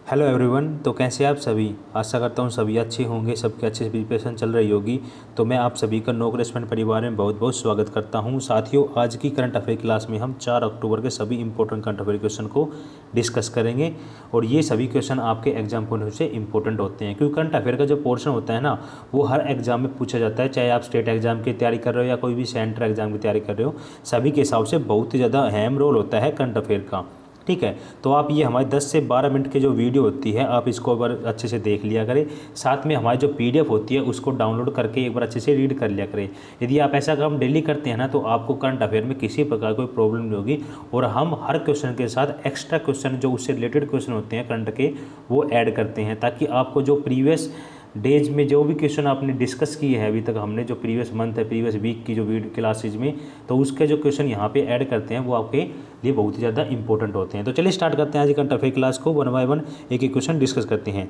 Hello everyone. तो कैसे आप सभी? आशा करता हूँ सभी अच्छे होंगे, सबके अच्छे से प्रिपरेशन चल रही होगी। तो मैं आप सभी का नो करेस्पॉन्ड परिवार में बहुत बहुत स्वागत करता हूँ। साथियों, आज की करंट अफेयर क्लास में हम 4 अक्टूबर के सभी इंपॉर्टेंट करंट अफेयर क्वेश्चन को डिस्कस करेंगे और ये सभी क्वेश्चन आपके एग्जाम पॉइंट ऑफ व्यू से इंपॉर्टेंट होते हैं, क्योंकि करंट अफेयर का जो पोर्शन होता है ना, वो हर एग्जाम में पूछा जाता है। चाहे आप स्टेट एग्जाम की तैयारी कर रहे हो या कोई भी सेंट्रल एग्जाम की तैयारी कर रहे हो, सभी के हिसाब से बहुत ही ज़्यादा अहम रोल होता है करंट अफेयर का। ठीक है, तो आप ये हमारे 10 से 12 मिनट की जो वीडियो होती है, आप इसको एक बार अच्छे से देख लिया करें। साथ में हमारी जो पीडीएफ होती है उसको डाउनलोड करके एक बार अच्छे से रीड कर लिया करें। यदि आप ऐसा काम डेली करते हैं ना, तो आपको करंट अफेयर में किसी प्रकार कोई प्रॉब्लम नहीं होगी। और हम हर क्वेश्चन के साथ एक्स्ट्रा क्वेश्चन जो उससे रिलेटेड क्वेश्चन होते हैं करंट के, वो ऐड करते हैं, ताकि आपको जो प्रीवियस डेज में जो भी क्वेश्चन आपने डिस्कस किए हैं अभी तक, हमने जो प्रीवियस मंथ है, प्रीवियस वीक की जो वीडियो क्लासेज में, तो उसके जो क्वेश्चन यहाँ पे ऐड करते हैं वो आपके लिए बहुत ही ज़्यादा इंपॉर्टेंट होते हैं। तो चलिए स्टार्ट करते हैं आज करंट अफेयर क्लास को। वन बाय वन एक एक क्वेश्चन डिस्कस करते हैं।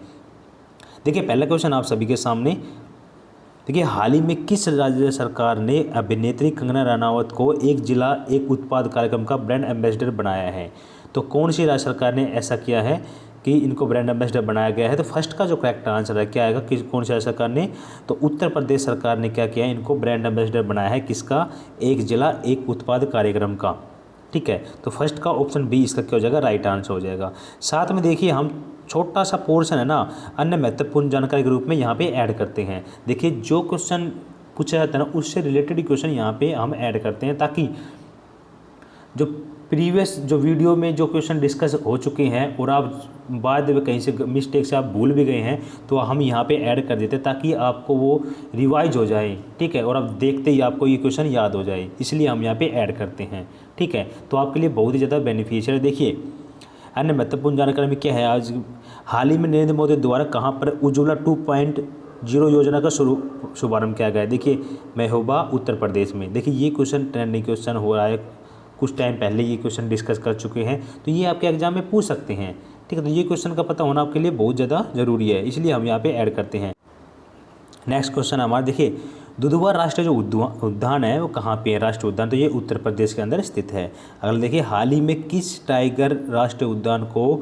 देखिए, पहला क्वेश्चन आप सभी के सामने। देखिए, हाल ही में किस राज्य सरकार ने अभिनेत्री कंगना रनावत को एक जिला एक उत्पाद कार्यक्रम का ब्रांड एम्बेसडर बनाया है? तो कौन सी राज्य सरकार ने ऐसा किया है कि इनको ब्रांड एम्बेसडर बनाया गया है? तो फर्स्ट का जो करेक्ट आंसर है क्या आएगा, किस कौन सी राज्य सरकार ने? तो उत्तर प्रदेश सरकार ने क्या किया है, इनको ब्रांड एम्बेसडर बनाया है। किसका? एक जिला एक उत्पाद कार्यक्रम का। ठीक है, तो फर्स्ट का ऑप्शन बी इसका क्या हो जाएगा, राइट आंसर हो जाएगा। साथ में देखिए, हम छोटा सा पोर्शन है ना, अन्य महत्वपूर्ण जानकारी के रूप में यहाँ पे ऐड करते हैं। देखिए, जो क्वेश्चन पूछा जाता है ना, उससे रिलेटेड क्वेश्चन यहाँ पे हम ऐड करते हैं, ताकि जो प्रीवियस जो वीडियो में जो क्वेश्चन डिस्कस हो चुके हैं और आप बाद में कहीं से मिस्टेक से आप भूल भी गए हैं, तो हम यहाँ पे ऐड कर देते हैं, ताकि आपको वो रिवाइज हो जाए। ठीक है, और अब देखते ही आपको ये क्वेश्चन याद हो जाए, इसलिए हम यहाँ पे ऐड करते हैं। ठीक है, तो आपके लिए बहुत ही ज़्यादा बेनिफिशियल है। देखिए, अन्य महत्वपूर्ण जानकारी में क्या है, आज हाल ही में नरेंद्र मोदी द्वारा कहाँ पर उज्ज्वला 2.0 योजना का शुभारंभ किया गया है? देखिए, महोबा उत्तर प्रदेश में। देखिए, ये क्वेश्चन ट्रेंडिंग क्वेश्चन हो रहा है, कुछ टाइम पहले ये क्वेश्चन डिस्कस कर चुके हैं, तो ये आपके एग्जाम में पूछ सकते हैं। ठीक है, तो ये क्वेश्चन का पता होना आपके लिए बहुत ज़्यादा जरूरी है, इसलिए हम यहाँ पे ऐड करते हैं। नेक्स्ट क्वेश्चन हमारा, देखिए, दुधवा राष्ट्रीय जो उद्यान है वो कहाँ पे है? राष्ट्रीय उद्यान, तो ये उत्तर प्रदेश के अंदर स्थित है। अगला देखिए, हाल ही में किस टाइगर राष्ट्रीय उद्यान को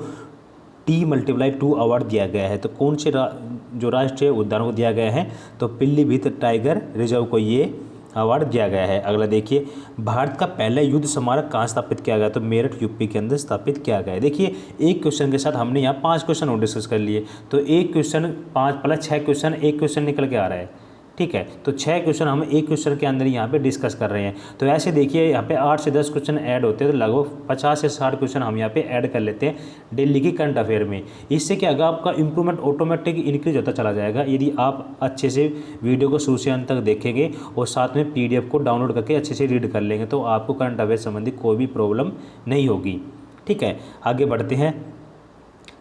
T+2 अवार्ड दिया गया है? तो कौन से जो राष्ट्रीय उद्यान को दिया गया है? तो पीलीभीत टाइगर रिजर्व को ये अवार्ड दिया गया है। अगला देखिए, भारत का पहला युद्ध स्मारक कहाँ स्थापित किया गया? तो मेरठ यूपी के अंदर स्थापित किया गया है। देखिए, एक क्वेश्चन के साथ हमने यहाँ 5 क्वेश्चन और डिस्कस कर लिए, तो एक क्वेश्चन 5 प्लस 6 क्वेश्चन, एक क्वेश्चन निकल के आ रहा है। ठीक है, तो 6 क्वेश्चन हम एक क्वेश्चन के अंदर यहाँ पे डिस्कस कर रहे हैं। तो ऐसे देखिए, यहाँ पे 8 से 10 क्वेश्चन ऐड होते हैं, तो लगभग 50 से 60 क्वेश्चन हम यहाँ पे ऐड कर लेते हैं डेली की करंट अफेयर में। इससे क्या होगा, आपका इंप्रूवमेंट ऑटोमेटिक इंक्रीज होता चला जाएगा, यदि आप अच्छे से वीडियो को शुरू से अंत तक देखेंगे और साथ में पीडीएफ को डाउनलोड करके अच्छे से रीड कर लेंगे, तो आपको करंट अफेयर संबंधी कोई भी प्रॉब्लम नहीं होगी। ठीक है, आगे बढ़ते हैं।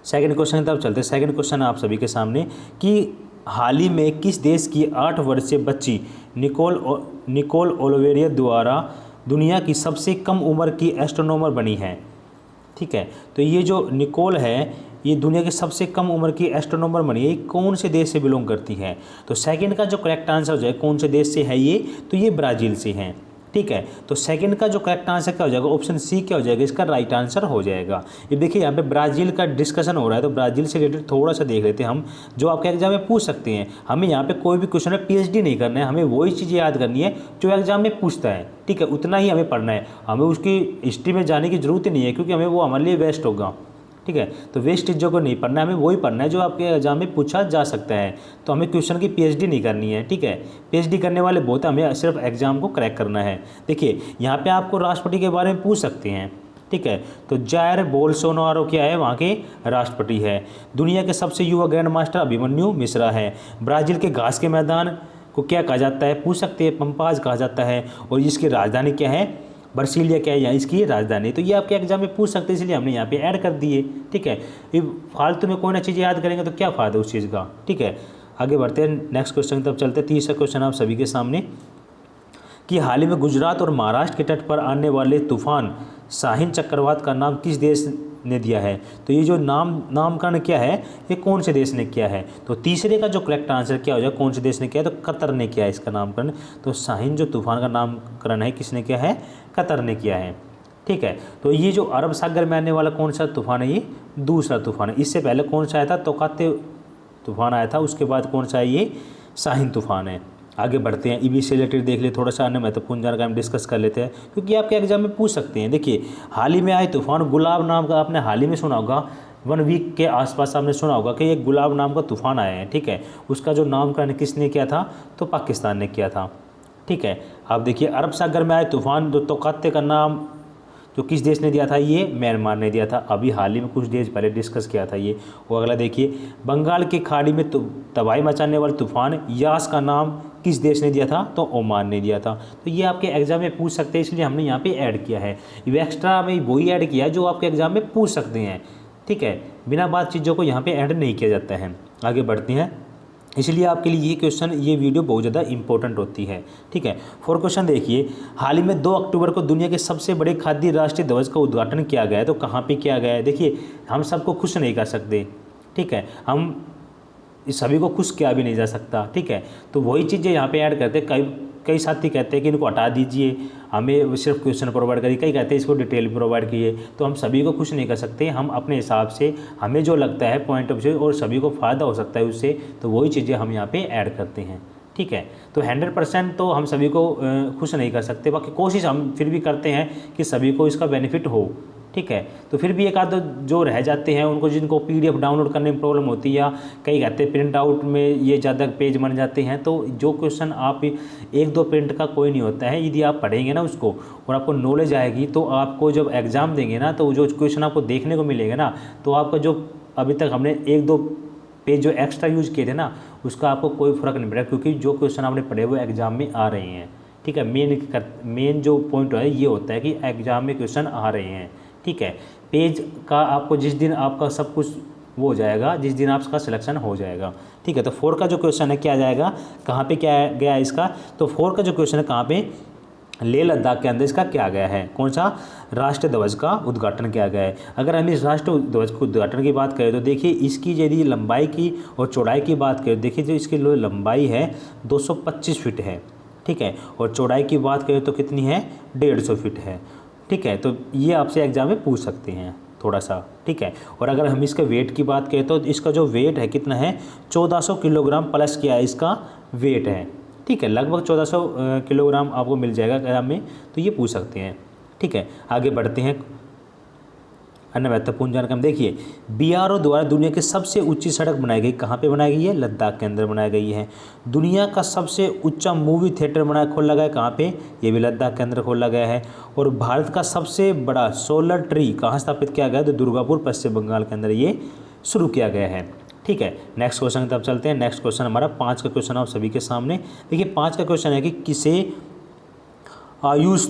सेकंड क्वेश्चन की तरफ चलते हैं। सेकंड क्वेश्चन आप सभी के सामने कि हाल ही में किस देश की 8 वर्षीय बच्ची निकोल ओलिवेरा द्वारा दुनिया की सबसे कम उम्र की एस्ट्रोनॉमर बनी है? ठीक है, तो ये जो निकोल है, ये दुनिया की सबसे कम उम्र की एस्ट्रोनॉमर बनी है। ये कौन से देश से बिलोंग करती है? तो सेकंड का जो करेक्ट आंसर हो जाए, कौन से देश से है ये, तो ये ब्राज़ील से है। ठीक है, तो सेकंड का जो करेक्ट आंसर क्या हो जाएगा, ऑप्शन सी क्या हो जाएगा, इसका राइट आंसर हो जाएगा। ये देखिए, यहाँ पे ब्राज़ील का डिस्कशन हो रहा है, तो ब्राज़ील से रिलेटेड थोड़ा सा देख लेते हैं हम, जो आपके एग्जाम में पूछ सकते हैं। हमें यहाँ पे कोई भी क्वेश्चन में पीएचडी नहीं करना है, हमें वही चीज़ें याद करनी है जो एग्जाम में पूछता है। ठीक है, उतना ही हमें पढ़ना है, हमें उसकी हिस्ट्री में जाने की जरूरत ही नहीं है, क्योंकि हमें वो हमारे लिए वेस्ट होगा। ठीक है, तो वेस्ट चीज़ों को नहीं पढ़ना है, हमें वही पढ़ना है जो आपके एग्जाम में पूछा जा सकता है। तो हमें क्वेश्चन की पीएचडी नहीं करनी है। ठीक है, पीएचडी करने वाले बहुत है, हमें सिर्फ एग्जाम को क्रैक करना है। देखिए, यहाँ पे आपको राष्ट्रपति के बारे में पूछ सकते हैं। ठीक है, तो जायर बोल्सोनारो क्या है, वहाँ के राष्ट्रपति है। दुनिया के सबसे युवा ग्रैंड मास्टर अभिमन्यु मिश्रा है। ब्राज़ील के घास के मैदान को क्या कहा जाता है, पूछ सकते हैं, पंपाज कहा जाता है। और इसकी राजधानी क्या है, ब्रासीलिया क्या है यहाँ इसकी राजधानी। तो ये आपके एग्जाम में पूछ सकते हैं, इसलिए हमने यहाँ पे ऐड कर दिए। ठीक है, ये फालतू में कोई ना चीज़ याद करेंगे तो क्या फ़ायदा उस चीज़ का। ठीक है, आगे बढ़ते हैं, नेक्स्ट क्वेश्चन की तरफ चलते हैं। तीसरा क्वेश्चन आप सभी के सामने कि हाल ही में गुजरात और महाराष्ट्र के तट पर आने वाले तूफान शाहीन चक्रवात का नाम किस देश ने दिया है? तो ये जो नामकरण क्या है, ये कौन से देश ने किया है? तो तीसरे का जो करेक्ट आंसर क्या हो जाए, कौन से देश ने किया है, तो कतर ने किया है इसका नामकरण। तो शाहीन जो तूफान का नामकरण है, किसने किया है, कतर ने किया है। ठीक है। तो ये जो अरब सागर में आने वाला कौन सा तूफान है, ये दूसरा तूफान है। इससे पहले कौन सा आया था, तोकाते तूफान आया था, उसके बाद कौन सा है, ये शाहीन तूफान है। आगे बढ़ते हैं, ईबी से रिलेटेड देख ले, थोड़ा सा अन्य महत्वपूर्ण जानकारी हम डिस्कस कर लेते हैं, क्योंकि आपके एग्जाम में पूछ सकते हैं। देखिए, हाल ही में आए तूफान गुलाब नाम का, आपने हाल ही में सुना होगा, 1 वीक के आसपास आपने सुना होगा कि एक गुलाब नाम का तूफान आया है। ठीक है, उसका जो नामकरण किसने किया था, तो पाकिस्तान ने किया था। ठीक है, आप देखिए अरब सागर में आए तूफान जो तोकाते का नाम जो किस देश ने दिया था, ये म्यांमार ने दिया था। अभी हाल ही में कुछ देश पहले डिस्कस किया था ये। वो अगला देखिए, बंगाल की खाड़ी में तबाही मचाने वाले तूफान यास का नाम किस देश ने दिया था, तो ओमान ने दिया था। तो ये आपके एग्जाम में पूछ सकते हैं, इसलिए हमने यहाँ पे ऐड किया है। ये एक्स्ट्रा में वही ऐड किया है जो आपके एग्जाम में पूछ सकते हैं। ठीक है, बिना बात चीज़ों को यहाँ पे ऐड नहीं किया जाता है। आगे बढ़ते हैं, इसलिए आपके लिए ये क्वेश्चन, ये वीडियो बहुत ज़्यादा इंपॉर्टेंट होती है। ठीक है, 4 क्वेश्चन देखिए, हाल ही में 2 अक्टूबर को दुनिया के सबसे बड़े खाद्य राष्ट्रीय ध्वज का उद्घाटन किया गया है, तो कहाँ पे किया गया है। देखिए, हम सबको खुश नहीं कर सकते। ठीक है, हम इस सभी को खुश किया भी नहीं जा सकता। ठीक है, तो वही चीज़ें यहाँ पे ऐड करते हैं। कई साथी कहते हैं कि इनको हटा दीजिए, हमें सिर्फ क्वेश्चन प्रोवाइड करिए, कई कहते हैं इसको डिटेल प्रोवाइड कीजिए। तो हम सभी को खुश नहीं कर सकते, हम अपने हिसाब से हमें जो लगता है पॉइंट ऑफ व्यू और सभी को फ़ायदा हो सकता है उससे, तो वही चीज़ें हम यहाँ पे ऐड करते हैं। ठीक है, तो 100% तो हम सभी को खुश नहीं कर सकते, बाकी कोशिश हम फिर भी करते हैं कि सभी को इसका बेनिफिट हो। ठीक है, तो फिर भी एक आध जो रह जाते हैं उनको, जिनको PDF डाउनलोड करने में प्रॉब्लम होती है, या कई कहते हैं प्रिंट आउट में ये ज़्यादा पेज बन जाते हैं, तो जो क्वेश्चन आप 1-2 प्रिंट का कोई नहीं होता है, यदि आप पढ़ेंगे ना उसको और आपको नॉलेज आएगी, तो आपको जब एग्ज़ाम देंगे ना, तो जो क्वेश्चन आपको देखने को मिलेगा ना, तो आपका जो अभी तक हमने 1-2 पेज जो एक्स्ट्रा यूज किए थे ना, उसका आपको कोई फ़र्क नहीं पड़ेगा, क्योंकि जो क्वेश्चन आपने पढ़े वो एग्ज़ाम में आ रहे हैं। ठीक है, मेन जो पॉइंट है ये होता है कि एग्ज़ाम में क्वेश्चन आ रहे हैं। ठीक है, पेज का आपको जिस दिन आपका सब कुछ वो हो जाएगा, जिस दिन आपका सिलेक्शन हो जाएगा। ठीक है, तो 4 का जो क्वेश्चन है क्या आ जाएगा, कहाँ पे क्या गया है इसका, तो 4 का जो क्वेश्चन है कहाँ पे, लेह लद्दाख के अंदर इसका क्या गया है, कौन सा, राष्ट्रीय ध्वज का उद्घाटन किया गया है। अगर हम इस राष्ट्रीय ध्वज के उद्घाटन की बात करें तो देखिए, इसकी यदि लंबाई की और चौड़ाई की बात करें, देखिए जो इसकी लंबाई है 225 फीट है। ठीक है, और चौड़ाई की बात करें तो कितनी है, 150 फीट है। ठीक है, तो ये आपसे एग्जाम में पूछ सकते हैं थोड़ा सा। ठीक है, और अगर हम इसके वेट की बात करें तो इसका जो वेट है कितना है, 1400 किलोग्राम प्लस क्या है इसका वेट है। ठीक है, लगभग 1400 किलोग्राम आपको मिल जाएगा एग्जाम में, तो ये पूछ सकते हैं। ठीक है, आगे बढ़ते हैं, अन्य महत्वपूर्ण जानकारी देखिए, BRO द्वारा दुनिया की सबसे ऊंची सड़क बनाई गई, कहाँ पे बनाई गई है, लद्दाख के अंदर बनाई गई है। दुनिया का सबसे ऊंचा मूवी थिएटर खोला गया कहाँ पे, ये भी लद्दाख के अंदर खोला गया है। और भारत का सबसे बड़ा सोलर ट्री कहाँ स्थापित किया गया, तो दुर्गापुर पश्चिम बंगाल के अंदर ये शुरू किया गया है। ठीक है, नेक्स्ट क्वेश्चन की तरफ चलते हैं। नेक्स्ट क्वेश्चन हमारा 5 का क्वेश्चन आप सभी के सामने देखिए। 5 का क्वेश्चन है कि किसे आयुष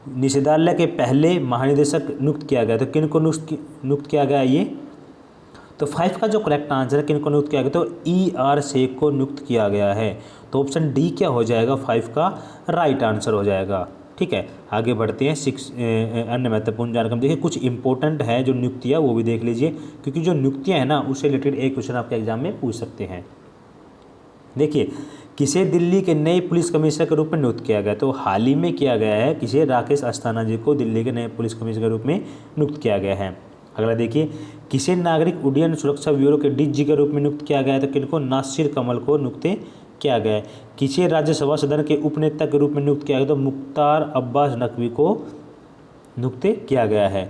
निदेशालय के पहले महानिदेशक नियुक्त किया गया, तो किन को नियुक्त किया गया ये, तो 5 का जो करेक्ट आंसर है किन को नियुक्त किया गया, तो ER शेख को नियुक्त किया गया है। तो ऑप्शन डी क्या हो जाएगा, 5 का राइट आंसर हो जाएगा। ठीक है, आगे बढ़ते हैं। 6 अन्य महत्वपूर्ण जानकारी देखिए, कुछ इंपॉर्टेंट है जो नियुक्तियाँ, वो भी देख लीजिए, क्योंकि जो नियुक्तियाँ हैं ना उससे रिलेटेड एक क्वेश्चन आपके एग्जाम में पूछ सकते हैं। देखिए, किसे दिल्ली के नए पुलिस कमिश्नर के रूप में नियुक्त किया गया, तो हाल ही में किया गया है, किसे, राकेश अस्थाना जी को दिल्ली के नए पुलिस कमिश्नर के रूप में नियुक्त किया गया है। अगला देखिए, किसे नागरिक उड्डयन सुरक्षा ब्यूरो के DG के रूप में नियुक्त किया गया है, तो किनको, नासिर कमल को नियुक्त किया गया है। किसे राज्यसभा सदन के उपनेता के रूप में नियुक्त किया गया, तो मुख्तार अब्बास नकवी को नियुक्त किया गया है।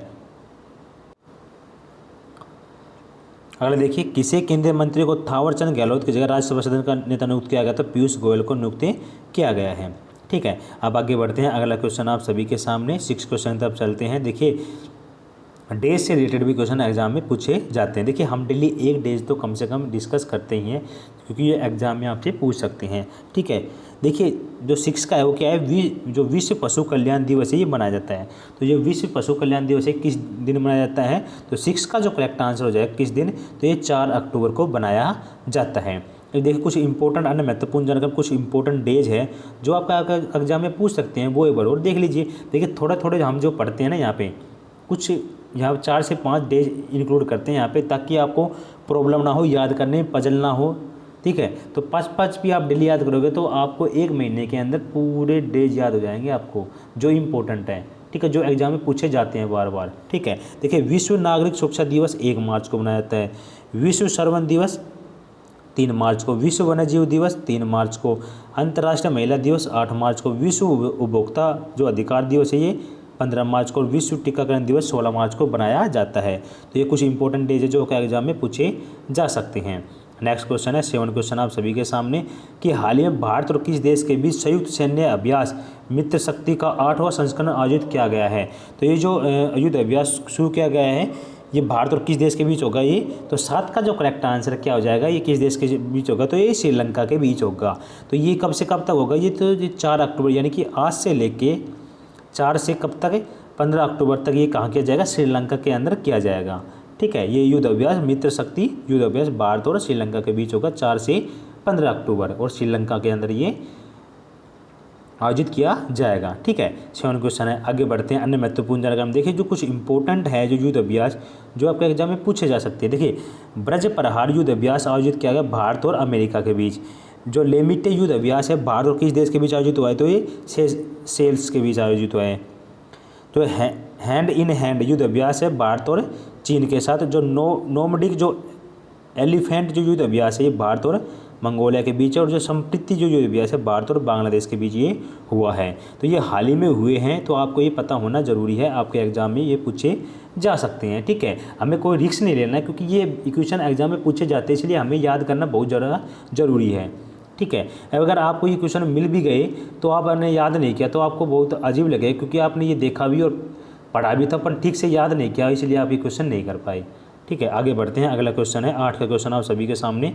अगला देखिए, किसे केंद्रीय मंत्री को थावरचंद गहलोत की जगह राज्यसभा सदन का नेता नियुक्त किया गया, तो पीयूष गोयल को नियुक्त किया गया है। ठीक है, अब आगे बढ़ते हैं। अगला क्वेश्चन आप सभी के सामने 6 क्वेश्चन तब चलते हैं। देखिए, डेज से रिलेटेड भी क्वेश्चन एग्जाम में पूछे जाते हैं। देखिए, हम डेली एक डेज तो कम से कम डिस्कस करते ही हैं, क्योंकि ये एग्जाम में आपसे पूछ सकते हैं। ठीक है, देखिए जो 6 का है वो क्या है, जो विश्व पशु कल्याण दिवस है ये मनाया जाता है। तो ये विश्व पशु कल्याण दिवस है किस दिन मनाया जाता है, तो 6 का जो करेक्ट आंसर हो जाएगा किस दिन, तो ये 4 अक्टूबर को बनाया जाता है। देखिए, कुछ इंपॉर्टेंट अन्य महत्वपूर्ण जानकारी, कुछ इंपॉर्टेंट डेज है जो आपका एग्जाम में पूछ सकते हैं, वो एक बार और देख लीजिए। देखिए, थोड़े थोड़े हम जो पढ़ते हैं ना, यहाँ पे कुछ 4 से 5 डेज इंक्लूड करते हैं यहाँ पे, ताकि आपको प्रॉब्लम ना हो याद करने में, पजल ना हो। ठीक है, तो 5 भी आप डेली याद करोगे तो आपको 1 महीने के अंदर पूरे डेज याद हो जाएंगे आपको, जो इम्पोर्टेंट है। ठीक है, जो एग्जाम में पूछे जाते हैं बार बार। ठीक है, देखिए विश्व नागरिक सुरक्षा दिवस 1 मार्च को मनाया जाता है, विश्व श्रवण दिवस 3 मार्च को, विश्व वन्यजीव दिवस 3 मार्च को, अंतर्राष्ट्रीय महिला दिवस 8 मार्च को, विश्व उपभोक्ता जो अधिकार दिवस है ये 15 मार्च को, और विश्व टीकाकरण दिवस 16 मार्च को बनाया जाता है। तो ये कुछ इंपॉर्टेंट डेज है जो एग्जाम में पूछे जा सकते हैं। नेक्स्ट क्वेश्चन है 7 क्वेश्चन आप सभी के सामने कि हाल ही में भारत और किस देश के बीच संयुक्त सैन्य अभ्यास मित्र शक्ति का 8वां संस्करण आयोजित किया गया है। तो ये जो युद्ध अभ्यास शुरू किया गया है ये भारत और किस देश के बीच होगा ये, तो 7 का जो करेक्ट आंसर क्या हो जाएगा, ये किस देश के बीच होगा, तो ये श्रीलंका के बीच होगा। तो ये कब से कब तक होगा, ये तो 4 अक्टूबर यानी कि आज से लेके 4 से कब तक 15 अक्टूबर तक ये कहाँ किया जाएगा, श्रीलंका के अंदर किया जाएगा। ठीक है, ये युद्ध अभ्यास मित्र शक्ति युद्ध अभ्यास भारत और श्रीलंका के बीच होगा 4 से 15 अक्टूबर, और श्रीलंका के अंदर ये आयोजित किया जाएगा। ठीक है, 7 क्वेश्चन है। आगे बढ़ते हैं अन्य महत्वपूर्ण जानकारी देखिए जो कुछ इंपॉर्टेंट है जो युद्ध अभ्यास जो आपके एग्जाम में पूछे जा सकते हैं। देखिए ब्रज प्रहार युद्ध अभ्यास आयोजित किया गया भारत और अमेरिका के बीच। जो लेमिटे युद्ध अभ्यास है भारत और किस देश के बीच आयोजित हुआ है, तो ये सेल्स के बीच आयोजित हुआ है। तो हैंड इन हैंड युद्ध अभ्यास है भारत और चीन के साथ। जो नोमडिक जो एलिफेंट जो युद्ध अभ्यास है ये भारत और मंगोलिया के बीच है, और जो संप्रीति जो युद्ध अभ्यास है भारत और बांग्लादेश के बीच ये हुआ है। तो ये हाल ही में हुए हैं, तो आपको ये पता होना जरूरी है, आपके एग्जाम में ये पूछे जा सकते हैं। ठीक है, हमें कोई रिस्क नहीं लेना है क्योंकि ये क्वेश्चन एग्जाम में पूछे जाते हैं, इसलिए हमें याद करना बहुत ज़्यादा जरूरी है। ठीक है, अगर आपको ये क्वेश्चन मिल भी गए तो आपने याद नहीं किया तो आपको बहुत अजीब लगे, क्योंकि आपने ये देखा भी और पढ़ा भी था पर ठीक से याद नहीं किया, इसलिए आप ये क्वेश्चन नहीं कर पाए। ठीक है, आगे बढ़ते हैं। अगला क्वेश्चन है 8 का क्वेश्चन आप सभी के सामने।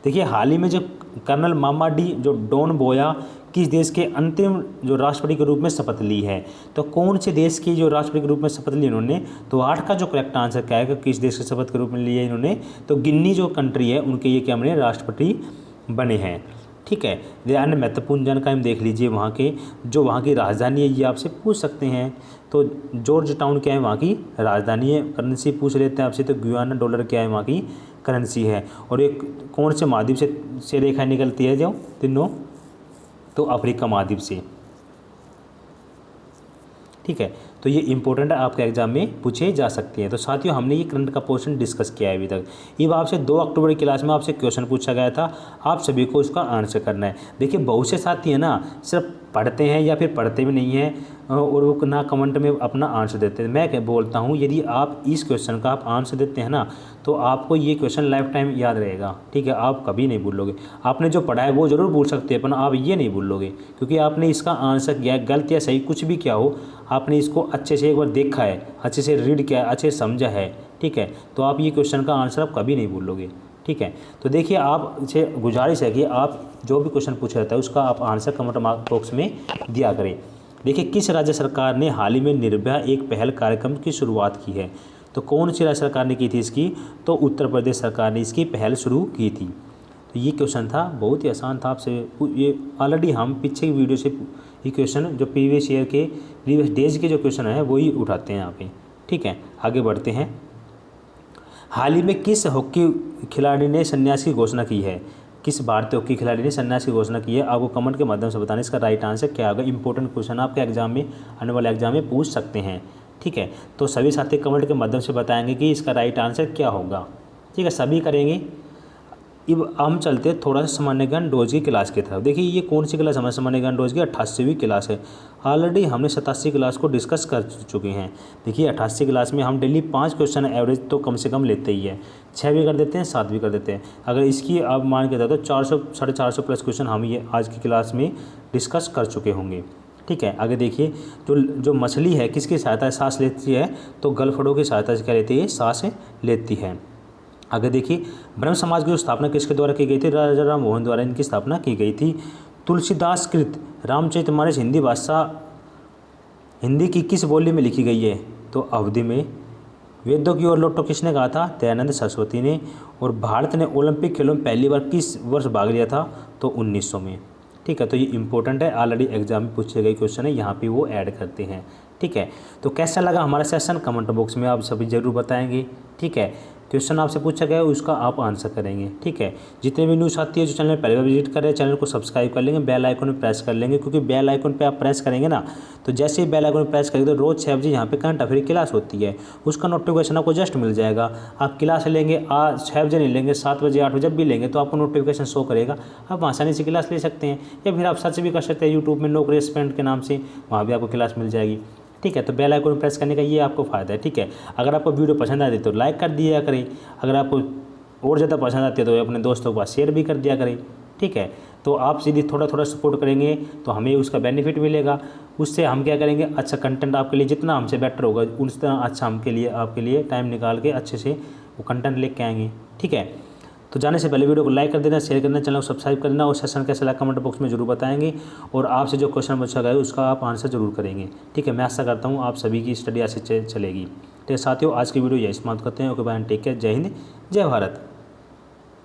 देखिए हाल ही में जो कर्नल मामाडी जो डॉन बोया किस देश के अंतिम जो राष्ट्रपति के रूप में शपथ ली है, तो कौन से देश की जो राष्ट्रपति के रूप में शपथ ली इन्होंने, तो 8 का जो करेक्ट आंसर क्या है कि किस देश के शपथ के रूप में लिए इन्होंने, तो गिनी जो कंट्री है उनके ये क्या बने राष्ट्रपति बने हैं। ठीक है, ये अन्य महत्वपूर्ण जानकारी देख लीजिए। वहाँ की राजधानी है ये आपसे पूछ सकते हैं, तो जॉर्ज टाउन क्या है वहाँ की राजधानी है। करेंसी पूछ लेते हैं आपसे, तो गुयाना डॉलर क्या है वहाँ की करेंसी है। और एक कौन से महाद्वीप से रेखा निकलती है जो तीनों, तो अफ्रीका महाद्वीप से। ठीक है, तो ये इंपॉर्टेंट है, आपके एग्जाम में पूछे जा सकते हैं। तो साथियों हमने ये करंट का पोर्शन डिस्कस किया है अभी तक। अब आपसे 2 अक्टूबर की क्लास में आपसे क्वेश्चन पूछा गया था, आप सभी को उसका आंसर करना है। देखिए बहुत से साथी है ना सिर्फ पढ़ते हैं या फिर पढ़ते भी नहीं हैं और वो ना कमेंट में अपना आंसर देते हैं। मैं क्या बोलता हूँ, यदि आप इस क्वेश्चन का आप आंसर देते हैं ना तो आपको ये क्वेश्चन लाइफ टाइम याद रहेगा। ठीक है, आप कभी नहीं भूलोगे। आपने जो पढ़ा है वो ज़रूर भूल सकते हैं पर आप ये नहीं भूलोगे, क्योंकि आपने इसका आंसर किया है। गलत या सही कुछ भी क्या हो, आपने इसको अच्छे से एक बार देखा है, अच्छे से रीड किया है, अच्छे से समझा है। ठीक है, तो आप ये क्वेश्चन का आंसर आप कभी नहीं भूलोगे। ठीक है, तो देखिए आपसे गुजारिश है कि आप जो भी क्वेश्चन पूछा जाता है उसका आप आंसर कमेंट बॉक्स में दिया करें। देखिए किस राज्य सरकार ने हाल ही में निर्भया एक पहल कार्यक्रम की शुरुआत की है, तो कौन सी राज्य सरकार ने की थी इसकी, तो उत्तर प्रदेश सरकार ने इसकी पहल शुरू की थी। तो ये क्वेश्चन था, बहुत ही आसान था। आपसे ये ऑलरेडी हम पीछे की वीडियो से ये क्वेश्चन जो प्रीवियस ईयर के प्रीवियस डेज के जो क्वेश्चन है वही उठाते हैं यहाँ पे। ठीक है, आगे बढ़ते हैं। हाल ही में किस हॉकी खिलाड़ी ने संन्यास की घोषणा की है, किस भारतीय हॉकी खिलाड़ी ने संन्यास की घोषणा की है, आपको कमेंट के माध्यम से बताना इसका राइट आंसर क्या होगा। इंपॉर्टेंट क्वेश्चन आपके एग्जाम में आने वाले एग्जाम में पूछ सकते हैं। ठीक है, तो सभी साथी कमेंट के माध्यम से बताएंगे कि इसका राइट आंसर क्या होगा। ठीक है, सभी करेंगे। अब हम चलते हैं थोड़ा सा सामान्य ज्ञान डोज की क्लास की तरफ। देखिए ये कौन सी क्लास हमारे सामान्य ज्ञान डोज की 88वीं क्लास है। ऑलरेडी हमने 87 क्लास को डिस्कस कर चुके हैं। देखिए 88 क्लास में हम डेली 5 क्वेश्चन एवरेज तो कम से कम लेते ही है, 6 भी कर देते हैं, 7 भी कर देते हैं। अगर इसकी आप मान के तो 400 450 प्लस क्वेश्चन हम ये आज की क्लास में डिस्कस कर चुके होंगे। ठीक है, आगे देखिए जो मछली है किसकी सहायता से सांस लेती है, तो गलफड़ों की सहायता से क्या लेती है, सांस लेती है। आगे देखिए ब्रह्म समाज की जो स्थापना किसके द्वारा की गई थी, राजा राम मोहन द्वारा इनकी स्थापना की गई थी। तुलसीदास कृत रामचरितमानस हिंदी भाषा हिंदी की किस बोली में लिखी गई है, तो अवधि में। वेदों की ओर लौटो किसने कहा था, दयानंद सरस्वती ने। और भारत ने ओलंपिक खेलों में पहली बार किस वर्ष भाग लिया था, तो 1900 में। ठीक है, तो ये इंपॉर्टेंट है, ऑलरेडी एग्जाम में पूछे गए क्वेश्चन है, यहाँ पे वो ऐड करते हैं। ठीक है, तो कैसा लगा हमारा सेशन कमेंट बॉक्स में आप सभी जरूर बताएंगे। ठीक है, क्वेश्चन आपसे पूछा गया है उसका आप आंसर करेंगे। ठीक है, जितने भी न्यूज़ आती है जो चैनल पहले बार विजिट कर रहे हैं चैनल को सब्सक्राइब कर लेंगे, बेल आइकन में प्रेस कर लेंगे, क्योंकि बेल आइकन पे आप प्रेस करेंगे ना तो जैसे ही बेल आइकन प्रेस करेंगे तो रोज़ 6 बजे यहाँ पे करंट अफेयर क्लास होती है, उसका नोटिफिकेशन आपको जस्ट मिल जाएगा। आप क्लास लेंगे आज 6 बजे नहीं लेंगे, 7 बजे 8 बजे जब भी लेंगे तो आपको नोटिफिकेशन शो करेगा, आप आसानी से क्लास ले सकते हैं। या फिर आप सर्च भी कर सकते हैं यूट्यूब में नौकरी एस्पिरेंट के नाम से, वहाँ भी आपको क्लास मिल जाएगी। ठीक है, तो बेल आइकन प्रेस करने का ये आपको फ़ायदा है। ठीक है, अगर आपको वीडियो पसंद आती है तो लाइक कर दिया करें, अगर आपको और ज़्यादा पसंद आती है तो अपने दोस्तों के पास शेयर भी कर दिया करें। ठीक है, तो आप सीधे थोड़ा थोड़ा सपोर्ट करेंगे तो हमें उसका बेनिफिट मिलेगा, उससे हम क्या करेंगे, अच्छा कंटेंट आपके लिए जितना हमसे बेटर होगा उतना अच्छा हमके लिए आपके लिए टाइम निकाल के अच्छे से वो कंटेंट लेके आएंगे। ठीक है, तो जाने से पहले वीडियो को लाइक कर देना, शेयर करना, चैनल को सब्सक्राइब करना और सेशन कैसा लगा कमेंट बॉक्स में जरूर बताएंगे और आपसे जो क्वेश्चन पूछा गया है उसका आप आंसर जरूर करेंगे। ठीक है, मैं आशा करता हूँ आप सभी की स्टडी ऐसे चलेगी। ठीक है साथियों, आज की वीडियो यही समाप्त करते हैं। ओके बाय, टेक केयर, जय हिंद, जय भारत।